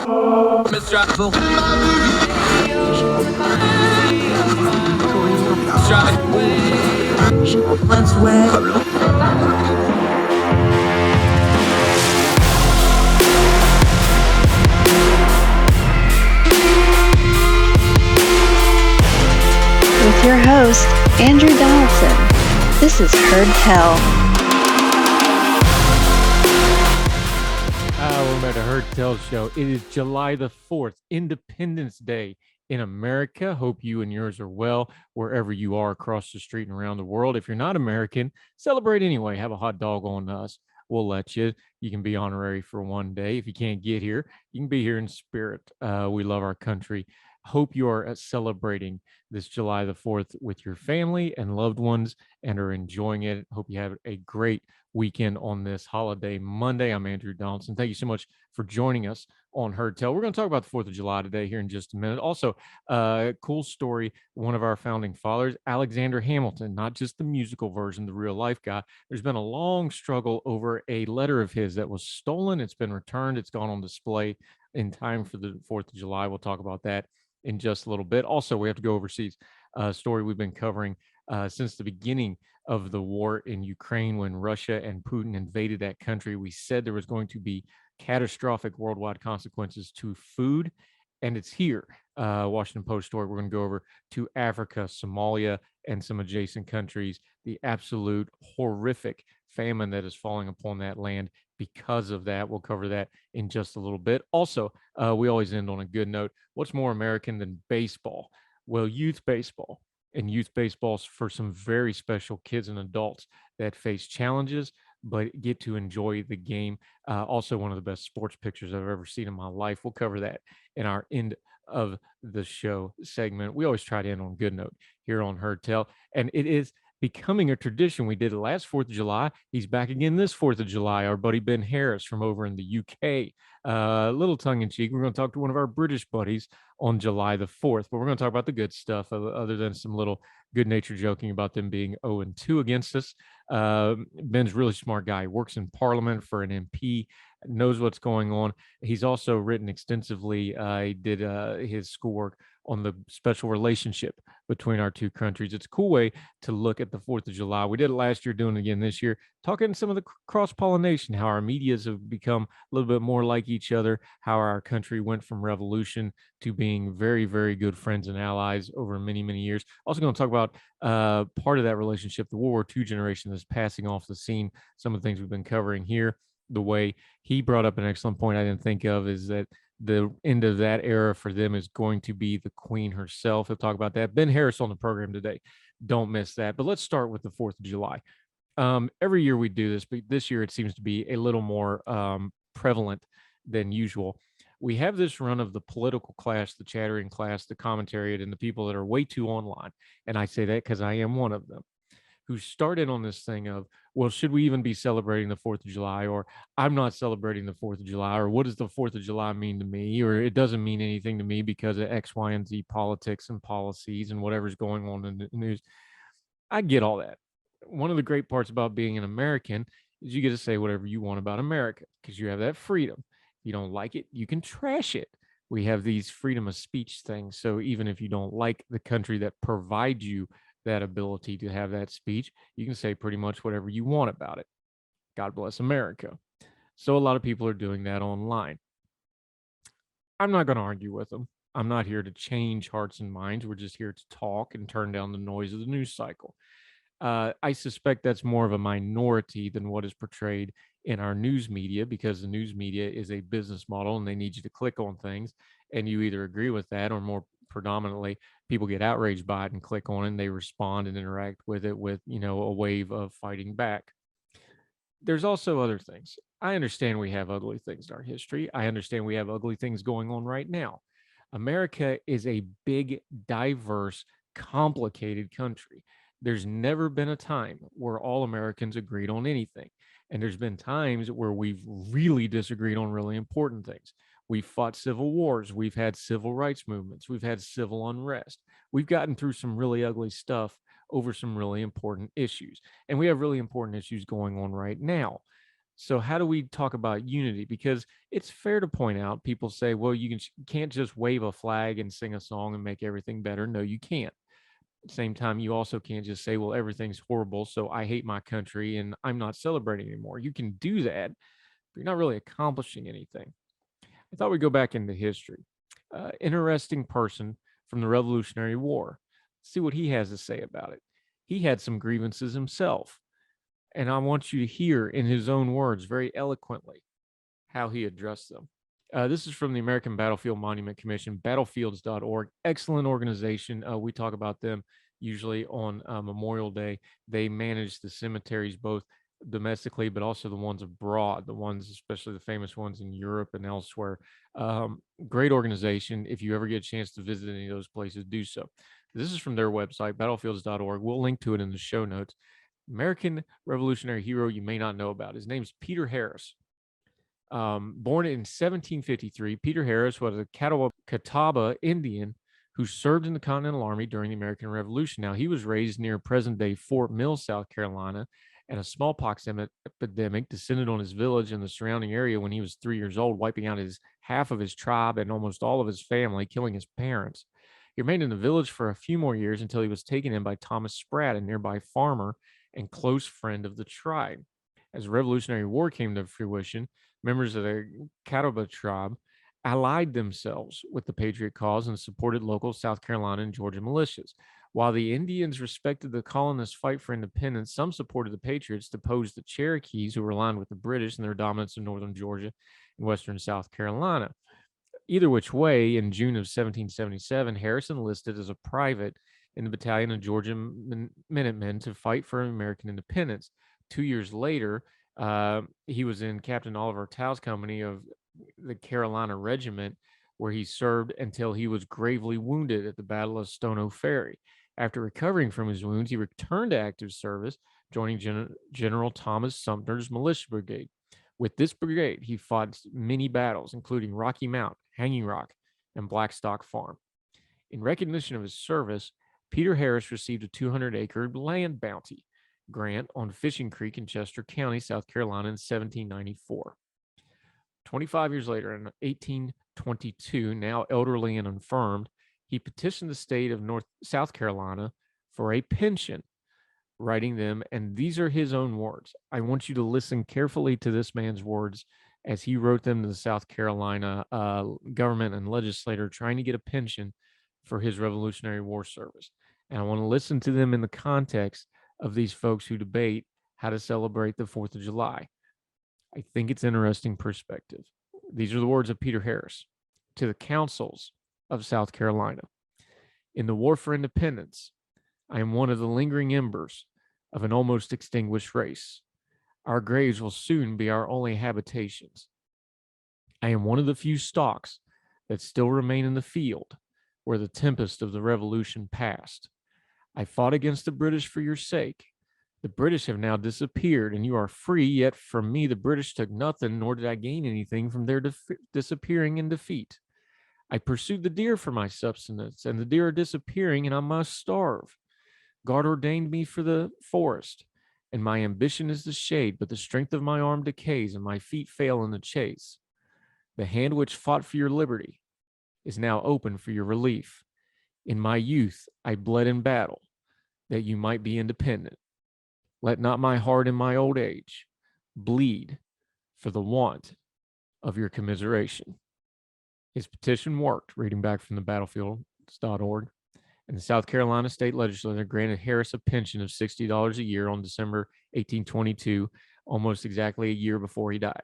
With your host, Andrew Donaldson. This is Heard Tell. Welcome back to Heard Tell Show. It is July the 4th, Independence Day in America. Hope you and yours are well wherever you are across the street and around the world. If you're not American, celebrate anyway. Have a hot dog on us. We'll let you. You can be honorary for one day. If you can't get here, you can be here in spirit. We love our country. Hope you are celebrating this July the 4th with your family and loved ones and are enjoying it. Hope you have a great weekend on this holiday Monday. I'm Andrew Donaldson. Thank you so much for joining us on Heard Tell. We're going to talk about the 4th of July today here in just a minute. Also, cool story. One of our founding fathers, Alexander Hamilton, not just the musical version, the real life guy. There's been a long struggle over a letter of his that was stolen. It's been returned. It's gone on display in time for the 4th of July. We'll talk about that in just a little bit. Also, we have to go overseas. A story we've been covering since the beginning of the war in Ukraine when Russia and Putin invaded that country. We said there was going to be catastrophic worldwide consequences to food, and it's here. Washington Post story. We're going to go over to Africa, Somalia, and some adjacent countries. The absolute horrific famine that is falling upon that land because of that. We'll cover that in just a little bit. Also, we always end on a good note. What's more American than baseball? Well, youth baseball. And youth baseball's for some very special kids and adults that face challenges but get to enjoy the game. Also, one of the best sports pictures I've ever seen in my life. We'll cover that in our end of the show segment. We always try to end on a good note here on Heard Tell, and it is becoming a tradition. We did it last 4th of July. He's back again this 4th of July. Our buddy Ben Harris from over in the UK. A little tongue-in-cheek. We're going to talk to one of our British buddies on July the 4th, but we're going to talk about the good stuff other than some little good-natured joking about them being 0-2 against us. Ben's a really smart guy. He works in Parliament for an MP, knows what's going on. He's also written extensively. He did his schoolwork on the special relationship between our two countries. It's a cool way to look at the 4th of July. We did it last year, doing it again this year, talking some of the cross-pollination, how our medias have become a little bit more like each other, how our country went from revolution to being very, very good friends and allies over many, many years. Also going to talk about part of that relationship, the World War II generation that's passing off the scene, some of the things we've been covering here. The way he brought up an excellent point I didn't think of is that the end of that era for them is going to be the Queen herself. He'll talk about that. Ben Harris on the program today. Don't miss that. But let's start with the 4th of July. Every year we do this, but this year it seems to be a little more prevalent than usual. We have this run of the political class, the chattering class, the commentariat, and the people that are way too online. And I say that because I am one of them, who started on this thing of, well, should we even be celebrating the 4th of July? Or I'm not celebrating the 4th of July. Or what does the 4th of July mean to me? Or it doesn't mean anything to me because of X, Y, and Z politics and policies and whatever's going on in the news. I get all that. One of the great parts about being an American is you get to say whatever you want about America because you have that freedom. If you don't like it, you can trash it. We have these freedom of speech things. So even if you don't like the country that provides you that ability to have that speech, you can say pretty much whatever you want about it. God bless America. So a lot of people are doing that online. I'm not going to argue with them. I'm not here to change hearts and minds. We're just here to talk and turn down the noise of the news cycle. I suspect that's more of a minority than what is portrayed in our news media, because the news media is a business model and they need you to click on things, and you either agree with that or more predominantly people get outraged by it and click on it and they respond and interact with it with, a wave of fighting back. There's also other things. I understand we have ugly things in our history. I understand we have ugly things going on right now. America is a big, diverse, complicated country. There's never been a time where all Americans agreed on anything. And there's been times where we've really disagreed on really important things. We've fought civil wars. We've had civil rights movements. We've had civil unrest. We've gotten through some really ugly stuff over some really important issues. And we have really important issues going on right now. So how do we talk about unity? Because it's fair to point out, people say, well, can't just wave a flag and sing a song and make everything better. No, you can't. At the same time, you also can't just say, well, everything's horrible, so I hate my country and I'm not celebrating anymore. You can do that, but you're not really accomplishing anything. I thought we'd go back into history. Interesting person from the Revolutionary War. See what he has to say about it. He had some grievances himself, and I want you to hear in his own words, very eloquently, how he addressed them. This is from the American Battlefield Monument Commission, battlefields.org. Excellent organization. We talk about them usually on Memorial Day. They manage the cemeteries both domestically, but also the ones abroad, the ones, especially the famous ones in Europe and elsewhere. Great organization. If you ever get a chance to visit any of those places, do so. This is from their website, battlefields.org. We'll link to it in the show notes. American Revolutionary hero you may not know about. His name's Peter Harris. Born in 1753, Peter Harris was a Catawba Indian who served in the Continental Army during the American Revolution. Now, he was raised near present-day Fort Mill, South Carolina, and a smallpox epidemic descended on his village and the surrounding area when he was 3 years old, wiping out half of his tribe and almost all of his family, killing his parents. He remained in the village for a few more years until he was taken in by Thomas Spratt, a nearby farmer and close friend of the tribe. As the Revolutionary War came to fruition, members of the Catawba tribe allied themselves with the Patriot cause and supported local South Carolina and Georgia militias. While the Indians respected the colonists' fight for independence, some supported the Patriots to oppose the Cherokees, who were aligned with the British and their dominance in northern Georgia and western South Carolina. Either which way, in June of 1777, Harris enlisted as a private in the battalion of Georgia Minutemen to fight for American independence. 2 years later, he was in Captain Oliver Tow's company of the Carolina Regiment, where he served until he was gravely wounded at the Battle of Stono Ferry. After recovering from his wounds, he returned to active service, joining General Thomas Sumter's militia brigade. With this brigade, he fought many battles, including Rocky Mount, Hanging Rock, and Blackstock Farm. In recognition of his service, Peter Harris received a 200-acre land bounty grant on Fishing Creek in Chester County, South Carolina in 1794. 25 years later, in 1822, now elderly and infirmed, he petitioned the state of South Carolina for a pension, writing them, and these are his own words. I want you to listen carefully to this man's words as he wrote them to the South Carolina government and legislator trying to get a pension for his Revolutionary War service. And I want to listen to them in the context of these folks who debate how to celebrate the 4th of July. I think it's interesting perspective. These are the words of Peter Harris to the councils of South Carolina. In the war for independence, I am one of the lingering embers of an almost extinguished race. Our graves will soon be our only habitations. I am one of the few stalks that still remain in the field where the tempest of the Revolution passed. I fought against the British for your sake. The British have now disappeared, and you are free, yet from me the British took nothing, nor did I gain anything from their disappearing in defeat. I pursued the deer for my subsistence, and the deer are disappearing, and I must starve. God ordained me for the forest, and my ambition is the shade, but the strength of my arm decays, and my feet fail in the chase. The hand which fought for your liberty is now open for your relief. In my youth, I bled in battle, that you might be independent. Let not my heart in my old age bleed for the want of your commiseration. His petition worked, reading back from the battlefields.org. And the South Carolina state legislature granted Harris a pension of $60 a year on December 1822, almost exactly a year before he died.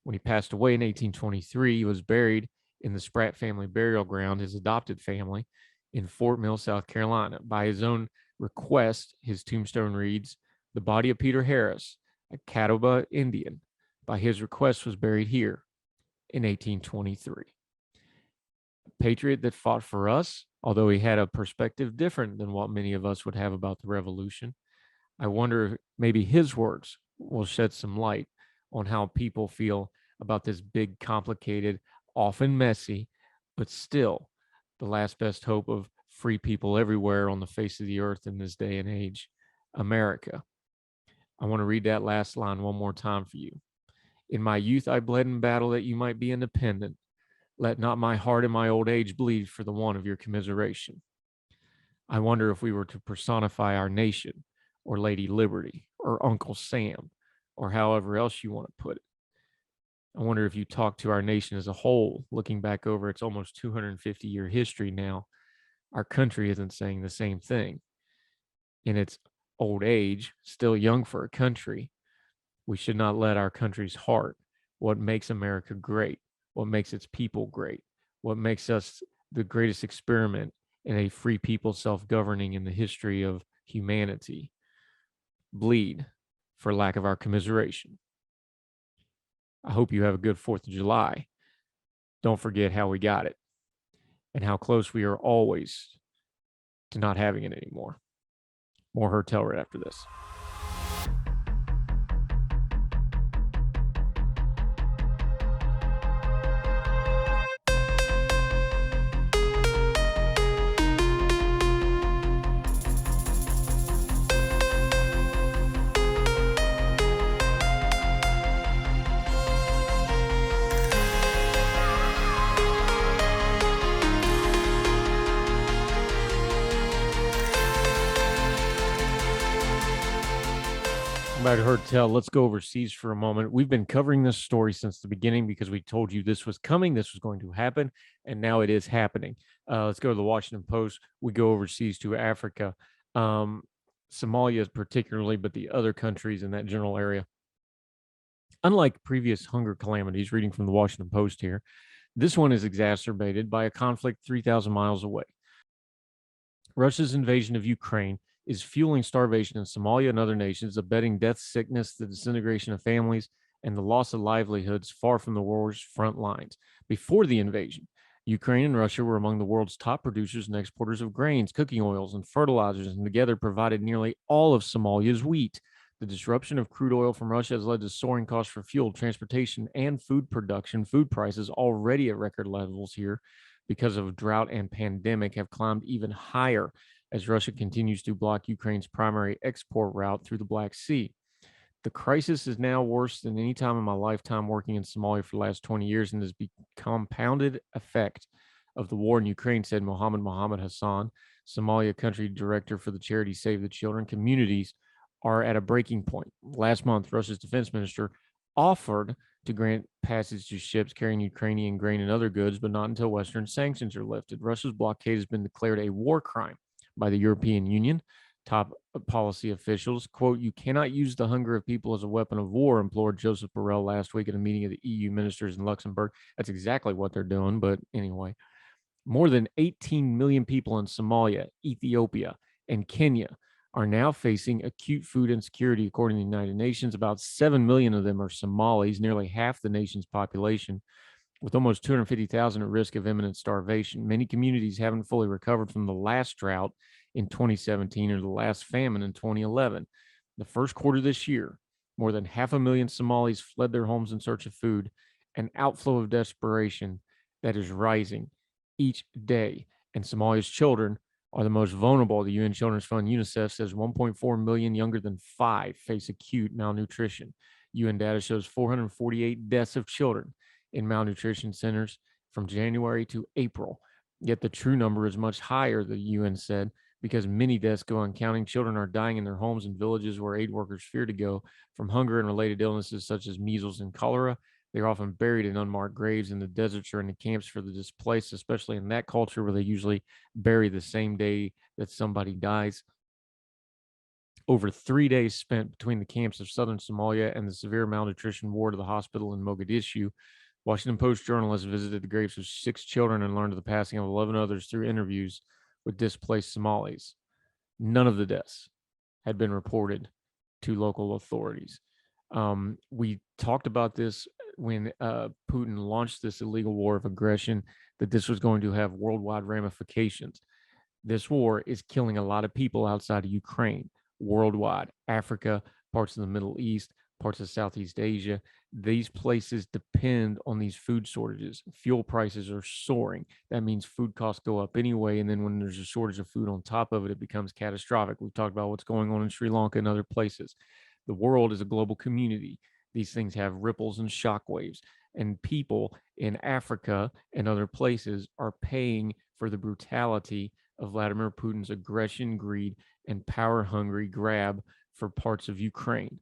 When he passed away in 1823, he was buried in the Spratt family burial ground, his adopted family, in Fort Mill, South Carolina. By his own request, his tombstone reads, "The body of Peter Harris, a Catawba Indian, by his request was buried here in 1823. A patriot that fought for us, although he had a perspective different than what many of us would have about the revolution. I wonder if maybe his words will shed some light on how people feel about this big, complicated, often messy, but still the last best hope of free people everywhere on the face of the earth in this day and age, America." I want to read that last line one more time for you. In my youth, I bled in battle that you might be independent. Let not my heart in my old age bleed for the want of your commiseration. I wonder if we were to personify our nation, or Lady Liberty, or Uncle Sam, or however else you want to put it. I wonder if you talk to our nation as a whole, looking back over its almost 250-year history now, our country isn't saying the same thing. In its old age, still young for a country, we should not let our country's heart, what makes America great, what makes its people great, what makes us the greatest experiment in a free people self-governing in the history of humanity, bleed for lack of our commiseration. I hope you have a good 4th of July. Don't forget how we got it and how close we are always to not having it anymore. More Heard Tell right after this. Back to Heard Tell. Let's go overseas for a moment. We've been covering this story since the beginning because we told you this was coming, this was going to happen, and now it is happening. Let's go to the Washington Post. We go overseas to Africa, Somalia particularly, but the other countries in that general area. Unlike previous hunger calamities, reading from the Washington Post here, this one is exacerbated by a conflict 3,000 miles away. Russia's invasion of Ukraine is fueling starvation in Somalia and other nations, abetting death, sickness, the disintegration of families, and the loss of livelihoods far from the war's front lines. Before the invasion, Ukraine and Russia were among the world's top producers and exporters of grains, cooking oils, and fertilizers, and together provided nearly all of Somalia's wheat. The disruption of crude oil from Russia has led to soaring costs for fuel, transportation, and food production. Food prices, already at record levels here because of drought and pandemic, have climbed even higher as Russia continues to block Ukraine's primary export route through the Black Sea. The crisis is now worse than any time in my lifetime working in Somalia for the last 20 years and is the compounded effect of the war in Ukraine, said Mohammed Hassan, Somalia country director for the charity Save the Children. Communities are at a breaking point. Last month, Russia's defense minister offered to grant passage to ships carrying Ukrainian grain and other goods, but not until Western sanctions are lifted. Russia's blockade has been declared a war crime by the European Union. Top policy officials, quote, "You cannot use the hunger of people as a weapon of war," implored Joseph Borrell last week at a meeting of the EU ministers in Luxembourg. That's exactly what they're doing, but anyway. More than 18 million people in Somalia, Ethiopia, and Kenya are now facing acute food insecurity, according to the United Nations. About 7 million of them are Somalis, nearly half the nation's population, with almost 250,000 at risk of imminent starvation. Many communities haven't fully recovered from the last drought in 2017 or the last famine in 2011. The first quarter of this year, more than 500,000 Somalis fled their homes in search of food, an outflow of desperation that is rising each day. And Somalia's children are the most vulnerable. The UN Children's Fund, UNICEF, says 1.4 million younger than 5 face acute malnutrition. UN data shows 448 deaths of children in malnutrition centers from January to April. Yet the true number is much higher, the UN said, because many deaths go uncounted. Children are dying in their homes and villages where aid workers fear to go from hunger and related illnesses such as measles and cholera. They're often buried in unmarked graves in the deserts or in the camps for the displaced, especially in that culture where they usually bury the same day that somebody dies. Over 3 days spent between the camps of southern Somalia and the severe malnutrition ward of the hospital in Mogadishu. Washington Post journalists visited the graves of 6 children and learned of the passing of 11 others through interviews with displaced Somalis. None of the deaths had been reported to local authorities. We talked about this when Putin launched this illegal war of aggression, that this was going to have worldwide ramifications. This war is killing a lot of people outside of Ukraine, worldwide, Africa, parts of the Middle East, parts of Southeast Asia. These places depend on these food shortages. Fuel prices are soaring. That means food costs go up anyway. And then when there's a shortage of food on top of it, it becomes catastrophic. We've talked about what's going on in Sri Lanka and other places. The world is a global community. these things have ripples and shockwaves, and people in Africa and other places are paying for the brutality of Vladimir Putin's aggression, greed, and power hungry grab for parts of Ukraine.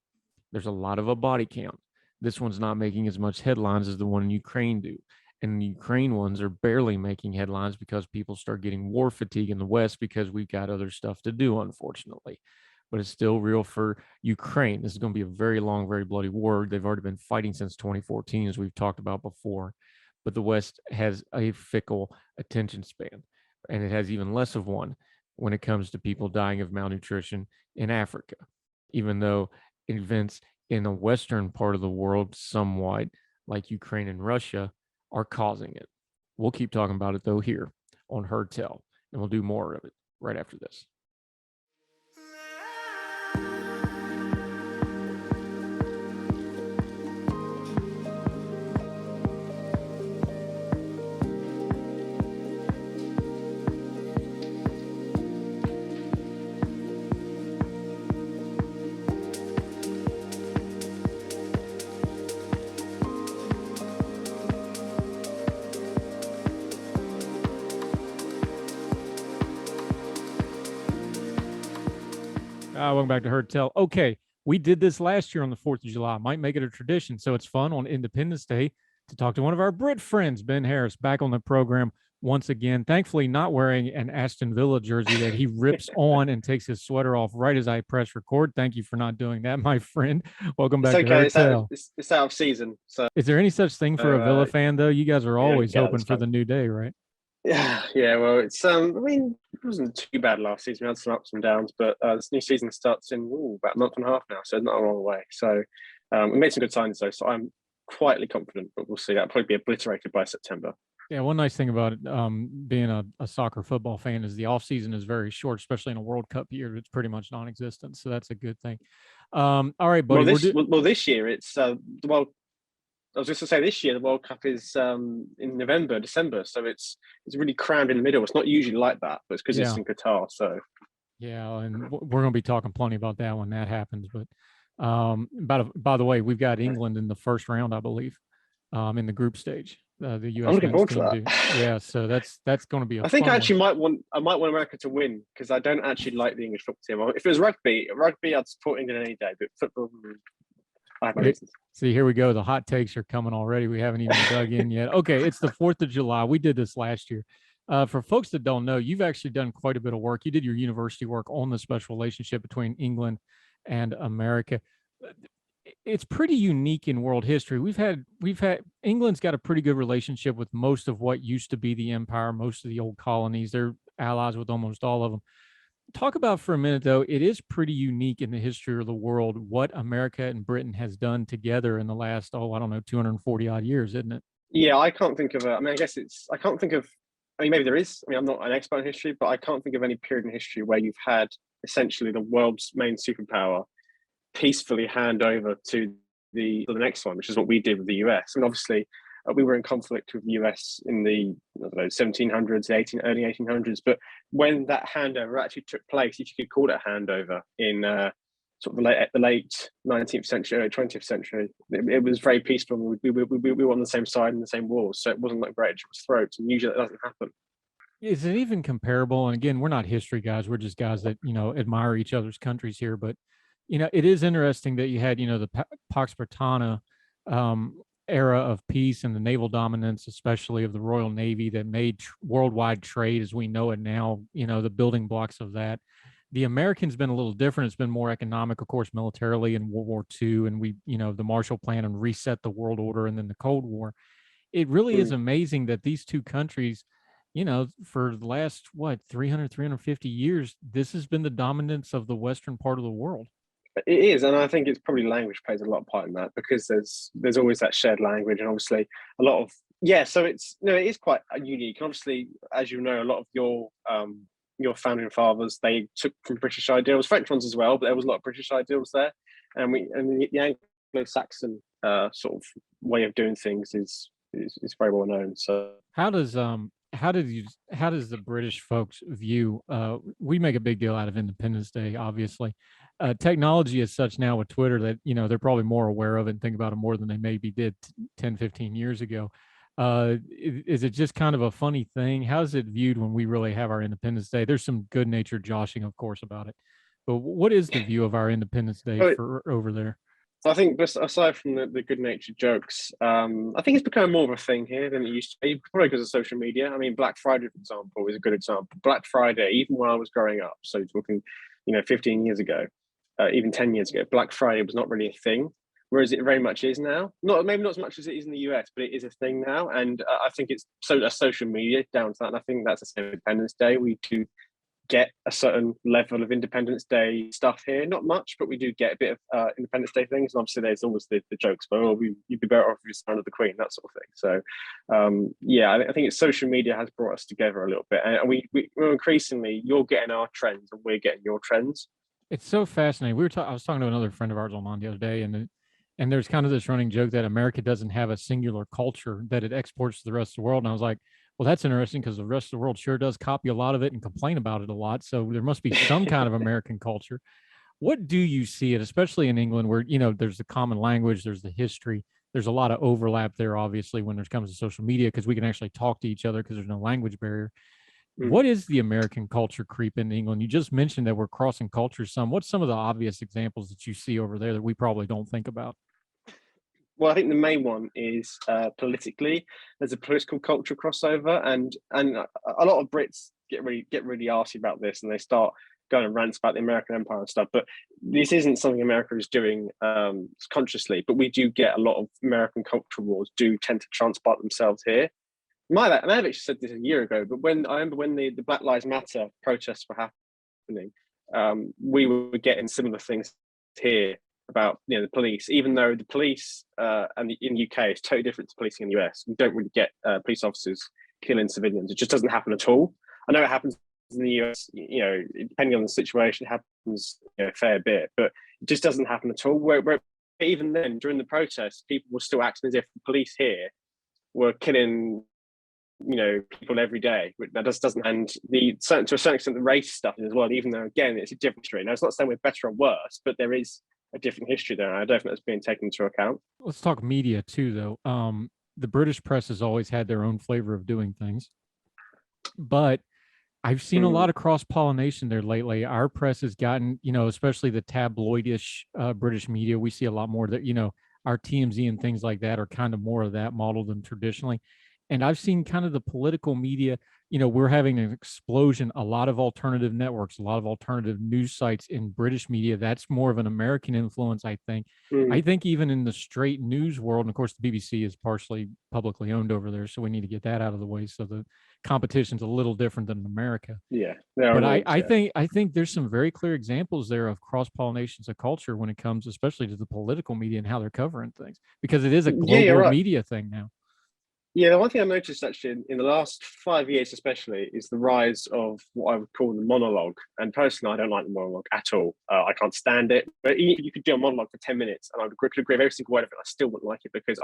There's a lot of a body count. This one's not making as much headlines as the one in Ukraine do. And the Ukraine ones are barely making headlines because people start getting war fatigue in the West because we've got other stuff to do, unfortunately. But it's still real for Ukraine. This is going to be a very long, very bloody war. They've already been fighting since 2014, as we've talked about before. But the West has a fickle attention span, and it has even less of one when it comes to people dying of malnutrition in Africa, even though events in the Western part of the world, somewhat like Ukraine and Russia, are causing it. We'll keep talking about it, though, here on Heard Tell, and we'll do more of it right after this. Welcome back to Heard Tell. Okay, we did this last year on the 4th of July. Might make it a tradition. So it's fun on Independence Day to talk to one of our Brit friends, Ben Harris, back on the program once again. Thankfully, not wearing an Aston Villa jersey that he rips on and takes his sweater off right as I press record. Thank you for not doing that, my friend. Welcome back to Heard Tell. It's out of season. So is there any such thing for a Villa fan, though? You guys are always hoping for the new day, right? Yeah. Well, it's I mean, it wasn't too bad last season. We had some ups and downs, but this new season starts in about a month and a half now, so not a long way. So we made some good signs though. So I'm quietly confident, but we'll see. That'll probably be obliterated by September. Yeah, one nice thing about it, being a soccer football fan is the off season is very short, especially in a World Cup year. It's pretty much non-existent, so that's a good thing. All right, buddy. This year it's I was just to say this year the World Cup is in November, December, so it's really crammed in the middle. It's not usually like that, but it's because it's in Qatar. So yeah, and we're going to be talking plenty about that when that happens. But by the way, we've got England in the first round, I believe, in the group stage. The U.S. I'm looking forward to that. Yeah, so that's going to be. I think I actually might want America to win because I don't actually like the English football team. If it was rugby, I'd support England any day. But football, I have my reasons. See, here we go. The hot takes are coming already. We haven't even dug in yet. Okay, it's the 4th of July. We did this last year. For folks that don't know, you've actually done quite a bit of work. You did your university work on the special relationship between England and America. It's pretty unique in world history. We've had England's got a pretty good relationship with most of what used to be the empire, most of the old colonies. They're allies with almost all of them. Talk about for a minute, though, it is pretty unique in the history of the world what America and Britain has done together in the last, 240 odd years, isn't it? Yeah, I can't think of I can't think of, maybe there is. I'm not an expert in history, but I can't think of any period in history where you've had essentially the world's main superpower peacefully hand over to the next one, which is what we did with the US. I mean, obviously, we were in conflict with the US in the 1700s, early 1800s. But when that handover actually took place, if you could call it a handover, in sort of the late 19th century, early 20th century, it was very peaceful. We were on the same side in the same wars, so it wasn't like right to throats. And usually that doesn't happen. Is it even comparable? And again, we're not history guys; we're just guys that admire each other's countries here. But it is interesting that you had the Pax Britana era of peace and the naval dominance, especially of the Royal Navy, that made worldwide trade as we know it now, the building blocks of that. The Americans been a little different. It's been more economic, of course, militarily in World War II, and we, the Marshall Plan and reset the world order, and then the Cold War. It really is amazing that these two countries, for the last, 350 years, this has been the dominance of the Western part of the world. It is, and I think it's probably language plays a lot of part in that, because there's always that shared language, and obviously a lot of so it is quite unique. And obviously, as you know, a lot of your founding fathers, they took from British ideals, French ones as well, but there was a lot of British ideals there, and the Anglo-Saxon sort of way of doing things is very well known. So how does the British folks view? We make a big deal out of Independence Day, obviously. technology is such now with Twitter that, they're probably more aware of it and think about it more than they maybe did 10, 15 years ago. Is it just kind of a funny thing? How's it viewed when we really have our Independence Day? There's some good natured joshing, of course, about it. But what is the view of our Independence Day But for over there? I think, aside from the good-natured jokes, I think it's become more of a thing here than it used to be, probably because of social media. I mean, Black Friday, for example, is a good example. Black Friday, even when I was growing up, so talking, 15 years ago, even 10 years ago, Black Friday was not really a thing, whereas it very much is now. Maybe not as much as it is in the US, but it is a thing now. And I think it's social media down to that. And I think that's the same Independence Day. We do get a certain level of Independence Day stuff here. Not much, but we do get a bit of Independence Day things. And obviously, there's always the jokes, but you'd be better off if you signed the Queen, that sort of thing. So, I think it's social media has brought us together a little bit, and we're increasingly, you're getting our trends and we're getting your trends. It's so fascinating. I was talking to another friend of ours online the other day, and there's kind of this running joke that America doesn't have a singular culture that it exports to the rest of the world. And I was like, well, that's interesting because the rest of the world sure does copy a lot of it and complain about it a lot. So there must be some kind of American culture. What do you see it, especially in England, where, there's the common language, there's the history, there's a lot of overlap there, obviously, when it comes to social media, because we can actually talk to each other because there's no language barrier. What is the American culture creep in England? You just mentioned that we're crossing cultures some. What's some of the obvious examples that you see over there that we probably don't think about? Well, I think the main one is politically. There's a political culture crossover, and a lot of Brits get really arsy about this, and they start going and rants about the American Empire and stuff. But this isn't something America is doing consciously. But we do get a lot of American cultural wars do tend to transport themselves here. I have actually said this a year ago, but I remember when the Black Lives Matter protests were happening, we were getting similar things here about the police, even though the police in the UK is totally different to policing in the US. We don't really get police officers killing civilians. It just doesn't happen at all. I know it happens in the US, depending on the situation, it happens a fair bit, but it just doesn't happen at all. Where even then, during the protests, people were still acting as if the police here were killing people every day. That just doesn't, and to a certain extent the race stuff as well, even though again it's a different history. Now it's not saying we're better or worse, but there is a different history there, and I don't think that's being taken into account. Let's talk media too, though. The British press has always had their own flavor of doing things, but I've seen a lot of cross-pollination there lately. Our press has gotten, especially the tabloidish British media, we see a lot more that, our TMZ and things like that are kind of more of that model than traditionally. And I've seen kind of the political media, we're having an explosion, a lot of alternative networks, a lot of alternative news sites in British media. That's more of an American influence, I think. I think even in the straight news world, and of course the BBC is partially publicly owned over there, so we need to get that out of the way. So the competition's a little different than in America. Yeah. But I think there's some very clear examples there of cross-pollinations of culture when it comes, especially to the political media and how they're covering things, because it is a global media thing now. Yeah, the one thing I noticed actually in the last 5 years, especially, is the rise of what I would call the monologue. And personally, I don't like the monologue at all. I can't stand it. But you could do a monologue for 10 minutes, and I could agree with every single word of it. I still wouldn't like it because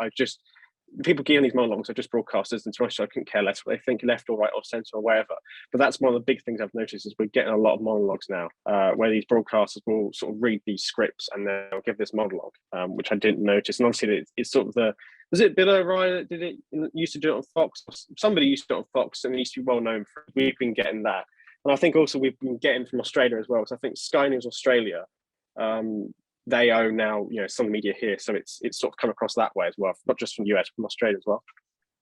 people giving these monologues are just broadcasters, and to us, I couldn't care less what they think, left or right or centre or wherever. But that's one of the big things I've noticed is we're getting a lot of monologues now, where these broadcasters will sort of read these scripts and they'll give this monologue, which I didn't notice. And obviously, it's sort of was it Bill O'Reilly that did it? Used to do it on Fox. Somebody used to do it on Fox, and it used to be well known for it. We've been getting that, and I think also we've been getting from Australia as well. So I think Sky News Australia, they own now, some of the media here, so it's sort of come across that way as well, not just from US, from Australia as well.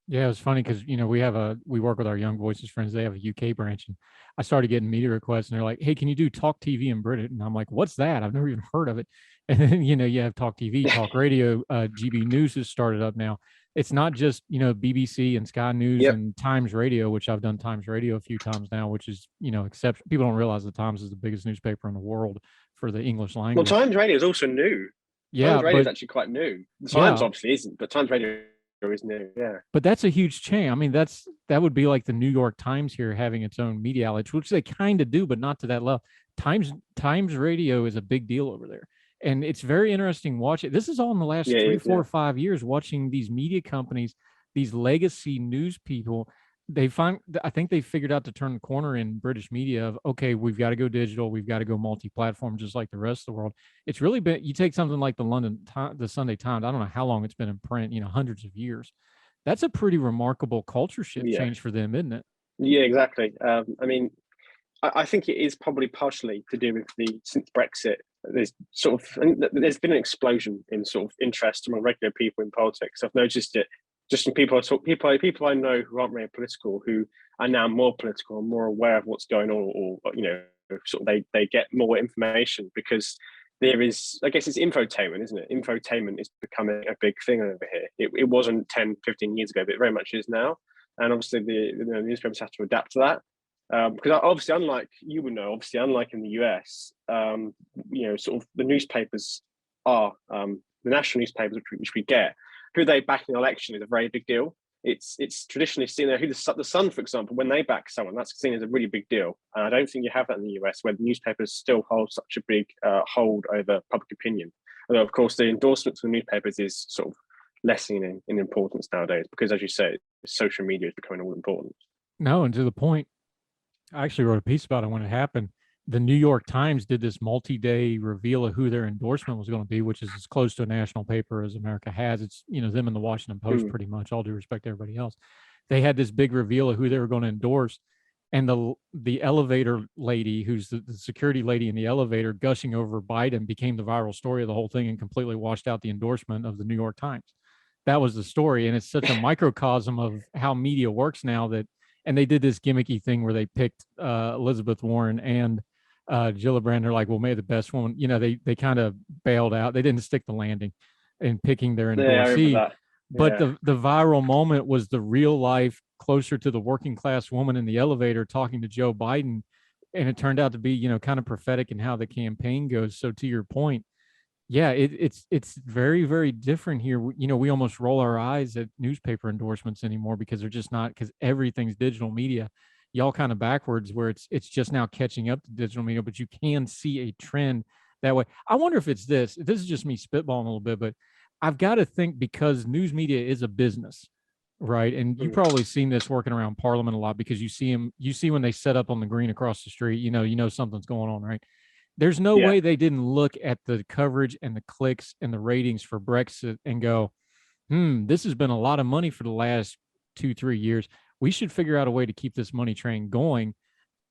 Yeah, it was funny because we work with our Young Voices friends. They have a UK branch, and I started getting media requests, and they're like, "Hey, can you do Talk TV in Britain?" And I'm like, "What's that? I've never even heard of it." And then you have Talk TV, Talk Radio. GB News has started up now. It's not just BBC and Sky News and Times Radio, which I've done Times Radio a few times now, which is exceptional. People don't realize the Times is the biggest newspaper in the world for the English language. Well, Times Radio is also new. Yeah, Times Radio is actually quite new. The Times obviously isn't, but Times Radio is new. Yeah, but that's a huge change. I mean, that would be like the New York Times here having its own media outlets, which they kind of do, but not to that level. Times Radio is a big deal over there. And it's very interesting watching. This is all in the last 3, 4, 5 years, watching these media companies, these legacy news people, I think they figured out to turn the corner in British media of, okay, we've got to go digital, we've got to go multi-platform, just like the rest of the world. It's really been, you take something like the Sunday Times, I don't know how long it's been in print, hundreds of years. That's a pretty remarkable culture shift Yeah, change for them, isn't it? yeah, exactly. I mean, I think it is probably partially to do with since Brexit. There's been an explosion in sort of interest among regular people in politics. I've noticed it just from people I know who aren't very political, who are now more political and more aware of what's going on, or sort of they get more information because there is, I guess it's infotainment, isn't it? Infotainment is becoming a big thing over here. It wasn't 10, 15 years ago, but it very much is now. And obviously the newspapers have to adapt to that. Because obviously, unlike in the US, sort of the newspapers are the national newspapers which we get. Who they back in an election is a very big deal. It's traditionally seen there who the Sun, for example, when they back someone, that's seen as a really big deal. And I don't think you have that in the US, where the newspapers still hold such a big hold over public opinion. Although, of course, the endorsements of the newspapers is sort of lessening in importance nowadays because, as you say, social media is becoming all important. No, and to the point, I actually wrote a piece about it when it happened. The New York Times did this multi-day reveal of who their endorsement was going to be, which is as close to a national paper as America has. It's, them and the Washington Post, pretty much, all due respect to everybody else. They had this big reveal of who they were going to endorse. And the elevator lady, who's the security lady in the elevator, gushing over Biden, became the viral story of the whole thing and completely washed out the endorsement of the New York Times. That was the story. And it's such a microcosm of how media works now that, and they did this gimmicky thing where they picked Elizabeth Warren and Gillibrand. They're like, well, may the best one, they kind of bailed out. They didn't stick the landing in picking their endorsee. Yeah, but the viral moment was the real life, closer to the working class woman in the elevator talking to Joe Biden. And it turned out to be, kind of prophetic in how the campaign goes. So to your point, yeah, it's very, very different here. We almost roll our eyes at newspaper endorsements anymore because they're just not, because everything's digital media. Y'all kind of backwards where it's just now catching up to digital media, but you can see a trend that way. I wonder if it's this. This is just me spitballing a little bit, but I've got to think, because news media is a business, right? And you've probably seen this working around Parliament a lot, because you see when they set up on the green across the street, something's going on, right? There's no way they didn't look at the coverage and the clicks and the ratings for Brexit and go, this has been a lot of money for the last 2-3 years. We should figure out a way to keep this money train going.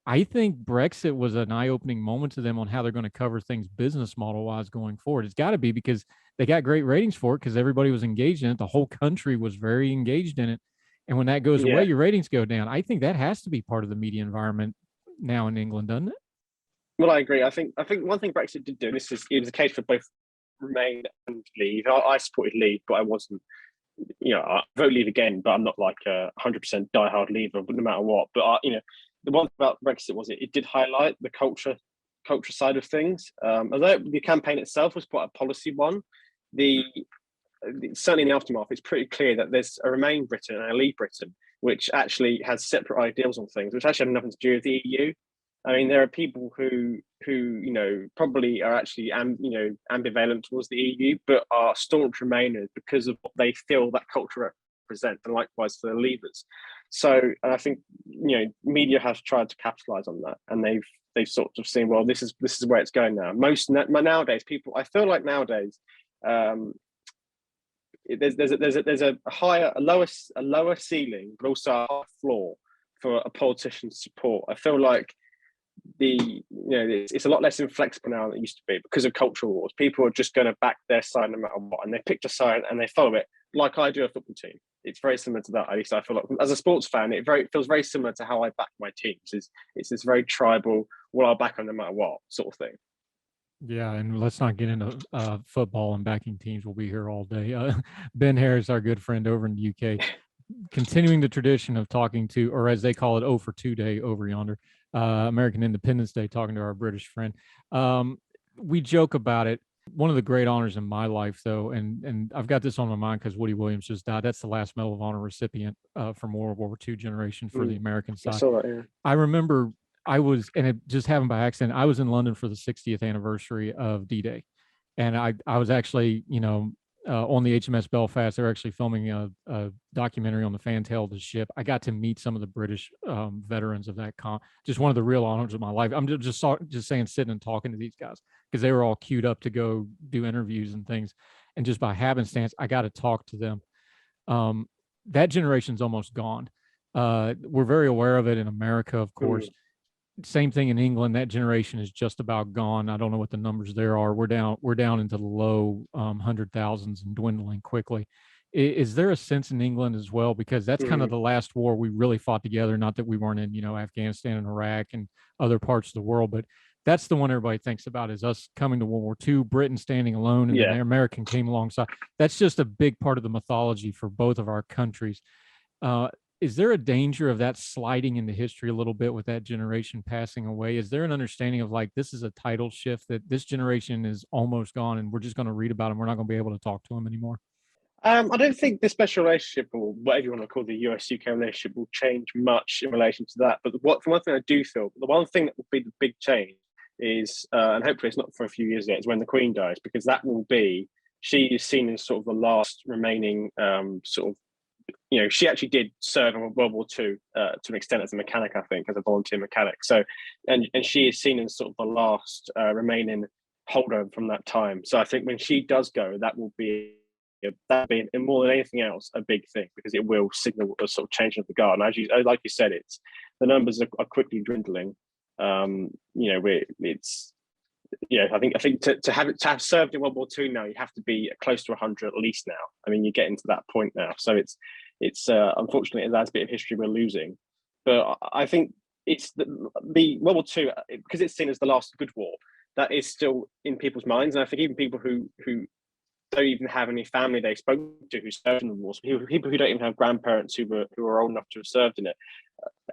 I think Brexit was an eye-opening moment to them on how they're going to cover things business model-wise going forward. It's got to be, because they got great ratings for it because everybody was engaged in it. The whole country was very engaged in it. And when that goes away, your ratings go down. I think that has to be part of the media environment now in England, doesn't it? Well, I agree. I think one thing Brexit did do, it was the case for both Remain and Leave. I supported Leave, but I wasn't, I vote Leave again, but I'm not like a 100% diehard Leaver, no matter what. But the one thing about Brexit was it did highlight the culture side of things. Although the campaign itself was quite a policy one, certainly in the aftermath, it's pretty clear that there's a Remain Britain and a Leave Britain, which actually has separate ideals on things, which actually have nothing to do with the EU. I mean, there are people who probably are actually ambivalent towards the EU, but are staunch Remainers because of what they feel that culture represents, and likewise for the Leavers. So, and I think media has tried to capitalise on that, and they've sort of seen, well, this is where it's going now. Nowadays, people, I feel like nowadays, there's a lower ceiling, but also a higher floor for a politician's support. I feel like it's a lot less inflexible now than it used to be because of cultural wars. People are just going to back their side no matter what, and they picked a side and they follow it, like I do a football team. It's very similar to that. At least I feel like, as a sports fan, it feels very similar to how I back my teams. It's this very tribal, well, I'll back on no matter what sort of thing. Yeah, and let's not get into football and backing teams. We'll be here all day. Ben Harris, our good friend over in the UK, continuing the tradition of talking to, or as they call it, 0 for 2 day over yonder, American Independence Day, talking to our British friend. We joke about it. One of the great honors in my life, though, and I've got this on my mind because Woody Williams just died. That's the last Medal of Honor recipient from World War II generation for the American side. I saw that, yeah. I remember and it just happened by accident, I was in London for the 60th anniversary of D-Day. And I was actually, on the HMS Belfast. They're actually filming a documentary on the fantail of the ship. I got to meet some of the British veterans of that just one of the real honors of my life. I'm just saying, sitting and talking to these guys because they were all queued up to go do interviews and things. And just by happenstance, I got to talk to them. That generation's almost gone. We're very aware of it in America, of course. Same thing in England. That generation is just about gone. I don't know what the numbers there are. We're down into the low 100,000s and dwindling quickly. Is there a sense in England as well? Because that's kind of the last war we really fought together. Not that we weren't in, Afghanistan and Iraq and other parts of the world, but that's the one everybody thinks about, is us coming to World War II, Britain standing alone, and then American came alongside. That's just a big part of the mythology for both of our countries. Is there a danger of that sliding into history a little bit with that generation passing away? Is there an understanding of like, this is a title shift, that this generation is almost gone and we're just going to read about them? We're not going to be able to talk to them anymore. I don't think the special relationship, or whatever you want to call the US-UK relationship, will change much in relation to that. But for one thing I do feel, the one thing that will be the big change is, and hopefully it's not for a few years yet, is when the Queen dies, because that will be, she is seen as sort of the last remaining she actually did serve in World War II to an extent as a mechanic, I think, as a volunteer mechanic. So, and she is seen as sort of the last remaining holdover from that time. So I think when she does go, that will be, and more than anything else, a big thing, because it will signal a sort of change of the guard. And like you said, it's the numbers are quickly dwindling. I think to have served in World War II now, you have to be close to 100 at least now. I mean, you're getting to that point now. So it's unfortunately, that's a bit of history we're losing. But I think it's the World War II, because it's seen as the last good war, that is still in people's minds. And I think even people who don't even have any family they spoke to who served in the war, so people who don't even have grandparents who are old enough to have served in it,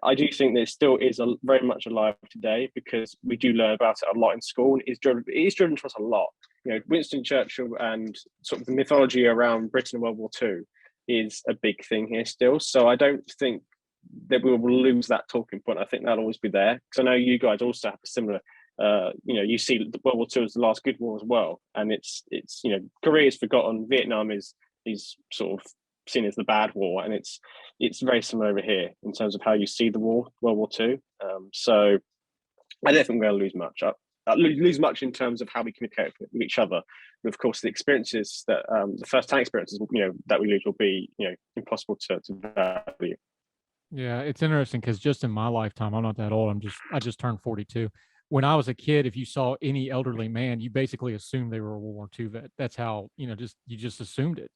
I do think that it still is very much alive today, because we do learn about it a lot in school. It is driven to us a lot. Winston Churchill and sort of the mythology around Britain in World War II is a big thing here still. So I don't think that we will lose that talking point. I think that'll always be there, because I know you guys also have a similar. You see World War II as the last good war as well, and it's Korea is forgotten, Vietnam is sort of seen as the bad war, and it's very similar over here in terms of how you see the war, World War II. So I don't think we're going to lose much. Lose much in terms of how we communicate with each other. But of course, the experiences that the first-hand experiences, that we lose will be impossible to value. Yeah, it's interesting because just in my lifetime, I'm not that old. I just turned 42. When I was a kid, if you saw any elderly man, you basically assumed they were a World War II vet. That's how, you just assumed it.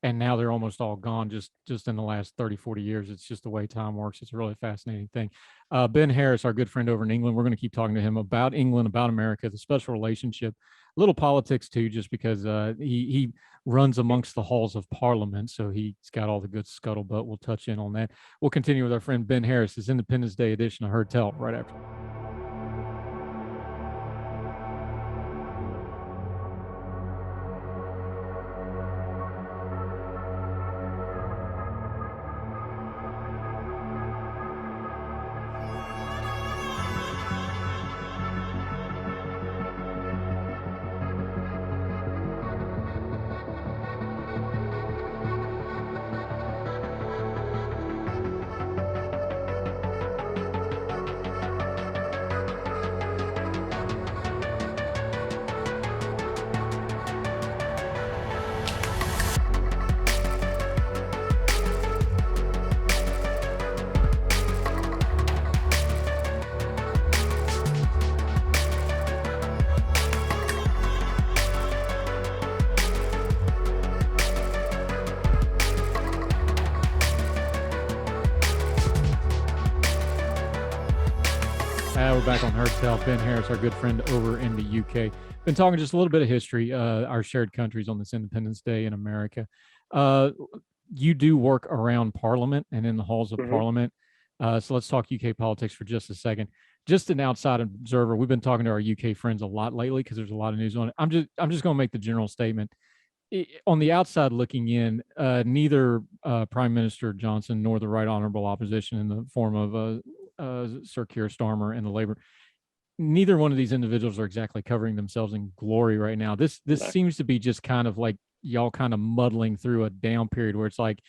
And now they're almost all gone just in the last 30, 40 years. It's just the way time works. It's a really fascinating thing. Ben Harris, our good friend over in England, we're going to keep talking to him about England, about America, the special relationship, a little politics too, just because he runs amongst the halls of Parliament. So he's got all the good scuttlebutt. We'll touch in on that. We'll continue with our friend Ben Harris, his Independence Day edition of Heard Tell right after. We're back on Heard Tell. Ben Harris, our good friend over in the UK. Been talking just a little bit of history, our shared countries on this Independence Day in America. You do work around Parliament and in the halls of Parliament. So let's talk UK politics for just a second. Just an outside observer, we've been talking to our UK friends a lot lately because there's a lot of news on it. I'm just going to make the general statement. On the outside looking in, neither Prime Minister Johnson nor the Right Honorable Opposition in the form of Sir Keir Starmer and the Labour, neither one of these individuals are exactly covering themselves in glory right now. This seems to be just kind of like y'all kind of muddling through a down period where it's like,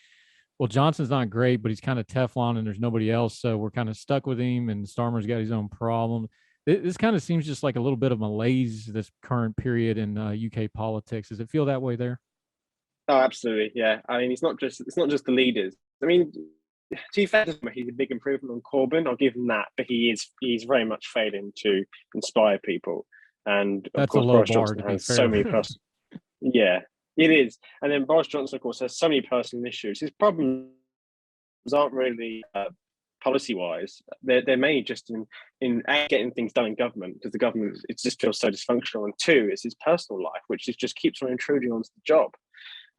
well, Johnson's not great, but he's kind of Teflon and there's nobody else. So we're kind of stuck with him, and Starmer's got his own problem. This kind of seems just like a little bit of malaise, this current period in UK politics. Does it feel that way there? Oh, absolutely. Yeah. I mean, it's not just the leaders. I mean, to be fair, he's a big improvement on Corbyn. I'll give him that, but he's very much failing to inspire people. And of That's a course, low Boris bar, Johnson to be has so many fair. personal. Yeah, it is. And then Boris Johnson, of course, has so many personal issues. His problems aren't really policy-wise. They're mainly just in A, getting things done in government, because the government, it just feels so dysfunctional, and two, it's his personal life, which is just keeps on intruding onto the job.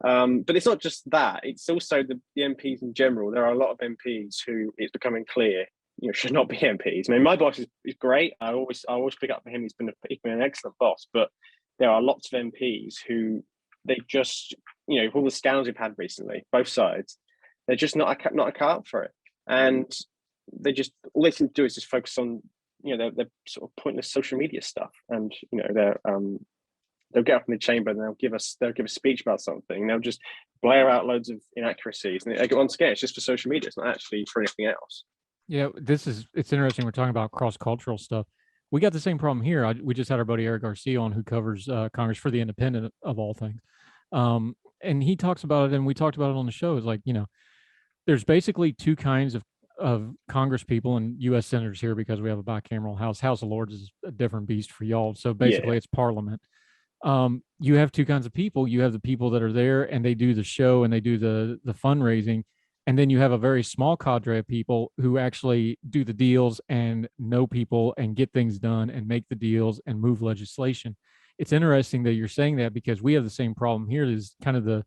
But it's not just that; it's also the MPs in general. There are a lot of MPs who it's becoming clear, should not be MPs. I mean, my boss is great. I always pick up for him. He's been an excellent boss. But there are lots of MPs who they just, with all the scandals we've had recently, both sides, they're just not a cut out for it, and they just all they seem to do is just focus on their sort of pointless social media stuff, and they'll get up in the chamber and they'll give a speech about something, and they'll just blare out loads of inaccuracies, and once again, it's just for social media. It's not actually for anything else. Yeah, it's interesting. We're talking about cross-cultural stuff. We got the same problem here. We just had our buddy Eric Garcia on, who covers Congress for the Independent, of all things. And he talks about it, and we talked about it on the show. It's like, there's basically two kinds of Congress people and U.S. senators here, because we have a bicameral House. House of Lords is a different beast for y'all. So basically, Yeah. it's Parliament. You have two kinds of people. You have the people that are there and they do the show and they do the fundraising, and then you have a very small cadre of people who actually do the deals and know people and get things done and make the deals and move legislation. It's interesting that you're saying that, because we have the same problem here. Is kind of the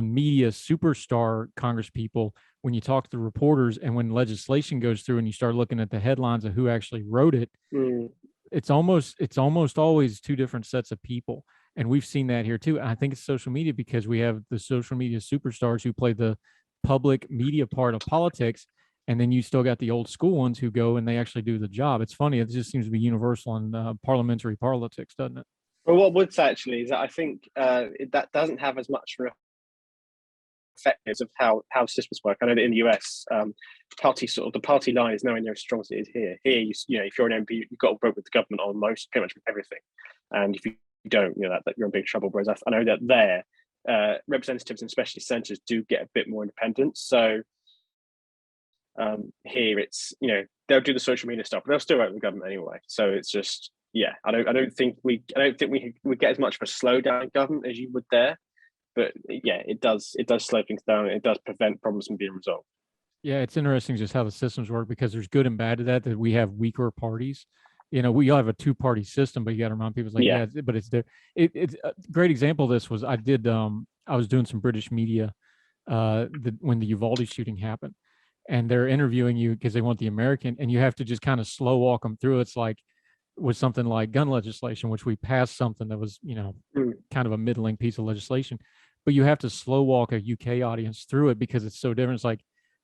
media superstar Congress people. When you talk to the reporters and when legislation goes through and you start looking at the headlines of who actually wrote it, Mm. it's almost always two different sets of people. And we've seen that here too. And I think it's social media, because we have the social media superstars who play the public media part of politics, and then you still got the old school ones who go and they actually do the job. It's funny, it just seems to be universal in parliamentary politics, doesn't it? Well, what would say actually is that I think that doesn't have as much effectiveness of how systems work. I know that in the US, the party line is nowhere near as strong as it is here. Here, if you're an MP, you've got to vote with the government on pretty much everything, and if you don't, that you're in big trouble. Whereas I know that there, representatives and especially senators do get a bit more independence. So here, it's they'll do the social media stuff, but they'll still vote with the government anyway. So it's just I don't think we get as much of a slowdown in government as you would there. But yeah, it does slow things down. And it does prevent problems from being resolved. Yeah, it's interesting just how the systems work, because there's good and bad to that we have weaker parties. We all have a two-party system, but you got to remind people, it's like, Yeah. but it's there. It's a great example of this was I was doing some British media when the Uvalde shooting happened, and they're interviewing you because they want the American, and you have to just kind of slow walk them through. It's like with something like gun legislation, which we passed something that was, kind of a middling piece of legislation, but you have to slow walk a UK audience through it because it's so different. It's like,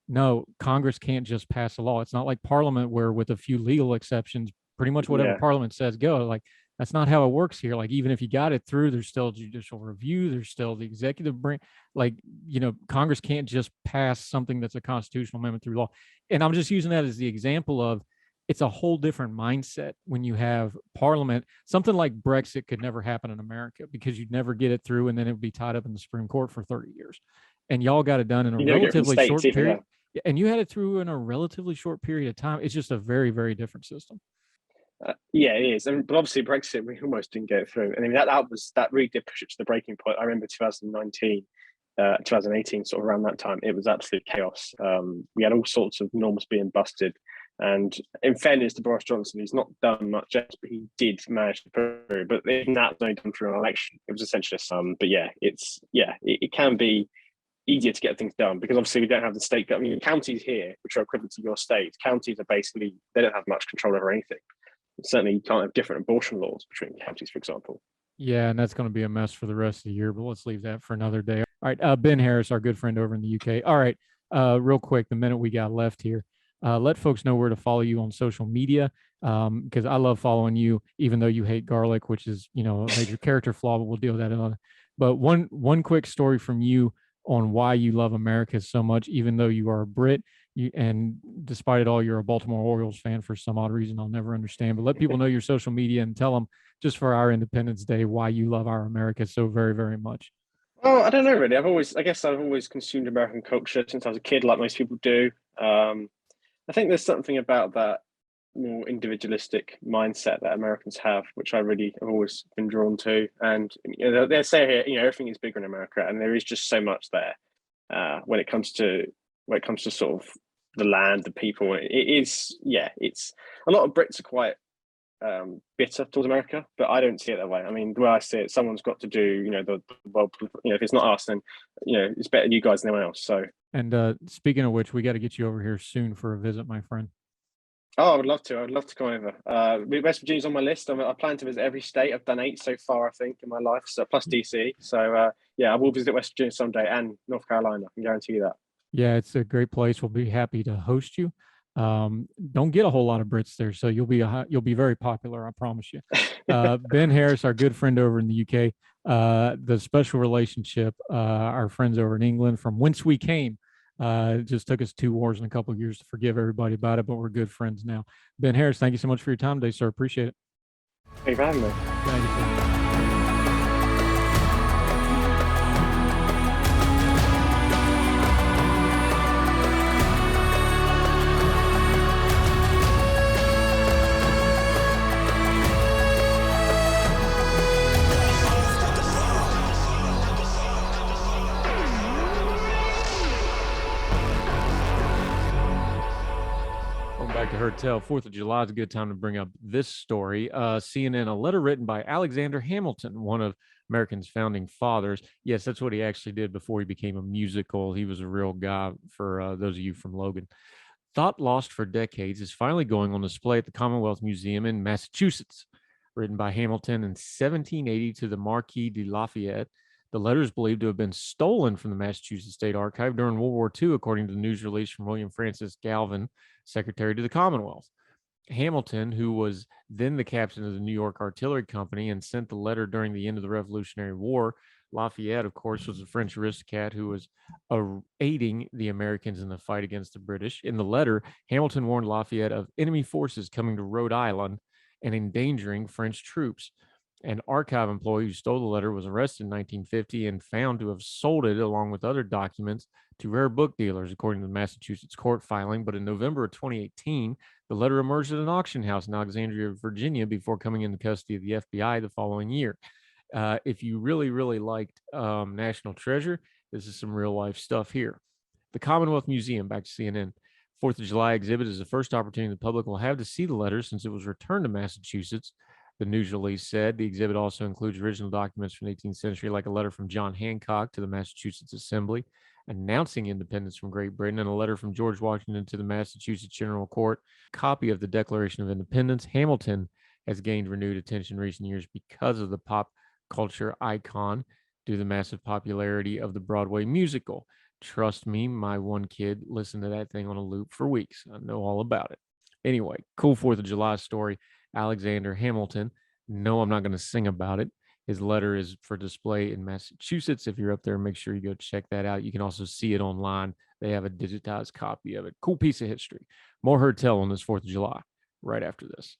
no, Congress can't just pass a law. It's not like Parliament, where with a few legal exceptions, pretty much whatever Yeah. Parliament says go. Like, that's not how it works here. Like, even if you got it through, there's still judicial review. There's still the executive branch. Like, Congress can't just pass something that's a constitutional amendment through law. And I'm just using that as the example of, it's a whole different mindset when you have Parliament. Something like Brexit could never happen in America, because you'd never get it through, and then it would be tied up in the Supreme Court for 30 years. And y'all got it done in a You never get it from relatively states short either, period. And you had it through in a relatively short period of time. It's just a very, very different system. Yeah, it is. But obviously Brexit, we almost didn't get it through. And I mean, that really did push it to the breaking point. I remember 2019, 2018, sort of around that time, it was absolute chaos. We had all sorts of norms being busted. And in fairness to Boris Johnson, he's not done much yet, but he did manage to put through. But even that was only done through an election. It was essentially a sum. But yeah, it can be easier to get things done, because obviously we don't have the state. I mean, counties here, which are equivalent to your state, counties are basically, they don't have much control over anything. Certainly, you can't have different abortion laws between counties, for example. Yeah, and that's going to be a mess for the rest of the year, but let's leave that for another day. All right, Ben Harris, our good friend over in the UK. All right, real quick, the minute we got left here, let folks know where to follow you on social media, because I love following you, even though you hate garlic, which is, a major character flaw, but we'll deal with that But one quick story from you on why you love America so much, even though you are a Brit. And despite it all, you're a Baltimore Orioles fan for some odd reason I'll never understand. But let people know your social media and tell them just for our Independence Day why you love our America so very, very much. Well, I don't know really. I guess I've always consumed American culture since I was a kid, like most people do. I think there's something about that more individualistic mindset that Americans have, which I really have always been drawn to. And they say here, everything is bigger in America, and there is just so much there when it comes to sort of the land, the people. It is, yeah, it's a lot of Brits are quite bitter towards America, but I don't see it that way. I mean, the way I see it, someone's got to do, the world. If it's not us, then it's better than you guys than anyone else. So, And speaking of which, we got to get you over here soon for a visit, my friend. oh, I would love to. I'd love to come over. West Virginia's on my list. I plan to visit every state. I've done 8 so far, I think, in my life. So plus DC. So yeah, I will visit West Virginia someday and North Carolina. I can guarantee you that. Yeah, it's a great place. We'll be happy to host you. Don't get a whole lot of Brits there, so you'll be very popular. I promise you. Ben Harris, our good friend over in the UK, the special relationship, our friends over in England, from whence we came. It just took us 2 wars and a couple of years to forgive everybody about it, but we're good friends now. Ben Harris, thank you so much for your time today, sir. Appreciate it. Thank you for having me. Thank you, sir. Back to Heard Tell. 4th of July is a good time to bring up this story. CNN, a letter written by Alexander Hamilton, one of America's founding fathers. Yes, that's what he actually did before he became a musical. He was a real guy, for those of you from Logan. Thought lost for decades is finally going on display at the Commonwealth Museum in Massachusetts. Written by Hamilton in 1780 to the Marquis de Lafayette, the letter is believed to have been stolen from the Massachusetts State Archive during World War II, according to the news release from William Francis Galvin, Secretary to the Commonwealth. Hamilton, who was then the captain of the New York Artillery Company and sent the letter during the end of the Revolutionary War. Lafayette, of course, was a French aristocrat who was aiding the Americans in the fight against the British. In the letter, Hamilton warned Lafayette of enemy forces coming to Rhode Island and endangering French troops. An archive employee who stole the letter was arrested in 1950 and found to have sold it along with other documents to rare book dealers, according to the Massachusetts court filing. But in November of 2018, the letter emerged at an auction house in Alexandria, Virginia, before coming into custody of the FBI the following year. If you really, really liked National Treasure, this is some real life stuff here. The Commonwealth Museum, back to CNN. 4th of July exhibit is the first opportunity the public will have to see the letter since it was returned to Massachusetts. The news release said the exhibit also includes original documents from the 18th century, like a letter from John Hancock to the Massachusetts Assembly announcing independence from Great Britain, and a letter from George Washington to the Massachusetts General Court, copy of the Declaration of Independence. Hamilton has gained renewed attention in recent years because of the pop culture icon due to the massive popularity of the Broadway musical. Trust me, my one kid listened to that thing on a loop for weeks. I know all about it. Anyway, cool 4th of July story. Alexander Hamilton. No, I'm not going to sing about it. His letter is for display in Massachusetts. If you're up there, make sure you go check that out. You can also see it online. They have a digitized copy of it. Cool piece of history. More Heard Tell on this 4th of July right after this.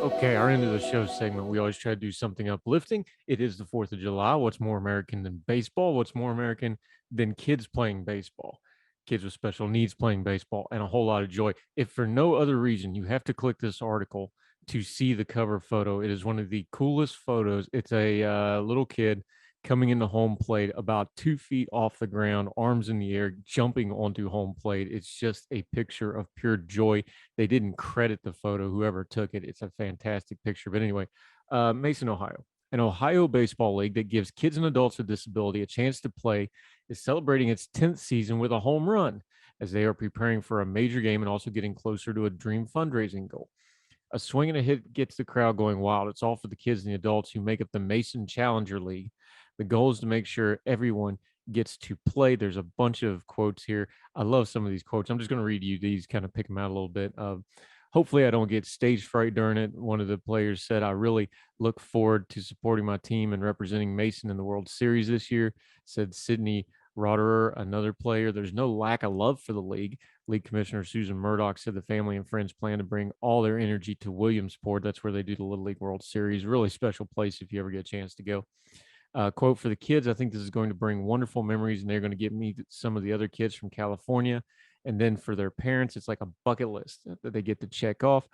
Okay, our end of the show segment, we always try to do something uplifting. It is the 4th of July. What's more American than baseball? What's more American than kids playing baseball? Kids with special needs playing baseball, and a whole lot of joy. If for no other reason, you have to click this article to see the cover photo. It is one of the coolest photos. It's a little kid coming into home plate about 2 feet off the ground, arms in the air, jumping onto home plate. It's just a picture of pure joy. They didn't credit the photo, whoever took it. It's a fantastic picture. But anyway, Mason, Ohio, An Ohio baseball league that gives kids and adults with disability a chance to play is celebrating its 10th season with a home run as they are preparing for a major game and also getting closer to a dream fundraising goal. A swing and a hit gets the crowd going wild. It's all for the kids and the adults who make up the Mason Challenger League. The goal is to make sure everyone gets to play. There's a bunch of quotes here. I love some of these quotes. I'm just going to read you these, kind of pick them out a little bit. Hopefully I don't get stage fright during it. One of the players said, I really look forward to supporting my team and representing Mason in the World Series this year, said Sydney Roderer, another player. There's no lack of love for the league. League Commissioner Susan Murdoch said the family and friends plan to bring all their energy to Williamsport. That's where they do the Little League World Series. Really special place if you ever get a chance to go. Quote, for the kids, I think this is going to bring wonderful memories, and they're going to get me some of the other kids from California. And then for their parents, it's like a bucket list that they get to check off.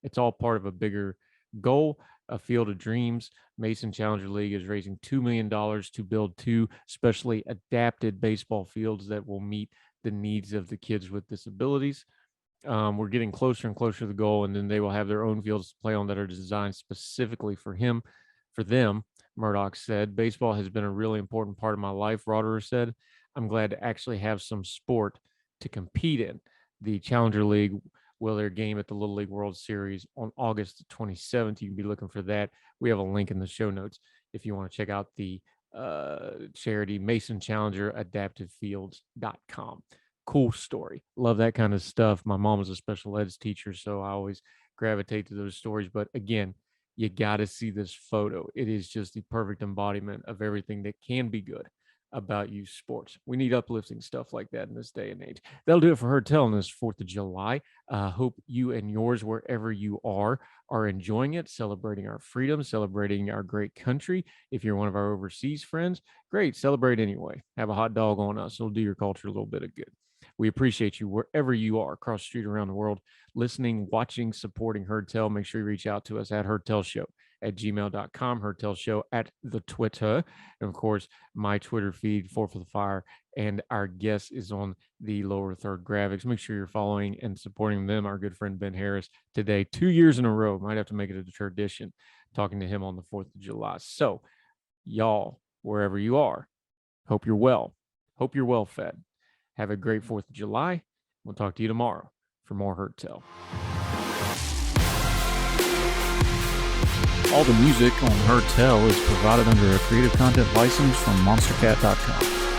It's all part of a bigger goal, a field of dreams. Mason Challenger League is raising $2 million to build 2 specially adapted baseball fields that will meet the needs of the kids with disabilities. We're getting closer and closer to the goal, and then they will have their own fields to play on that are designed specifically for them. Murdoch said, baseball has been a really important part of my life. Roderer said, I'm glad to actually have some sport to compete in. The Challenger League will their game at the Little League World Series on August 27th. You can be looking for that. We have a link in the show notes if you want to check out the charity Mason Challenger AdaptiveFields.com. Cool story. Love that kind of stuff. My mom was a special ed teacher, so I always gravitate to those stories. But again, you got to see this photo. It is just the perfect embodiment of everything that can be good about youth sports. We need uplifting stuff like that in this day and age. That'll do it for Heard Tell on this 4th of July. Hope you and yours, wherever you are enjoying it, celebrating our freedom, celebrating our great country. If you're one of our overseas friends, great, celebrate anyway. Have a hot dog on us. It'll do your culture a little bit of good. We appreciate you wherever you are across the street, around the world, listening, watching, supporting Heard Tell. Make sure you reach out to us at heardtellshow@gmail.com, Heard Tell Show at the Twitter. And of course, my Twitter feed, 4 for the Fire, and our guest is on the lower third graphics. Make sure you're following and supporting them. Our good friend Ben Harris today, 2 years in a row. Might have to make it a tradition talking to him on the 4th of July. So, y'all, wherever you are, hope you're well. Hope you're well fed. Have a great 4th of July. We'll talk to you tomorrow for more Heard Tell. All the music on Heard Tell is provided under a Creative Content license from monstercat.com.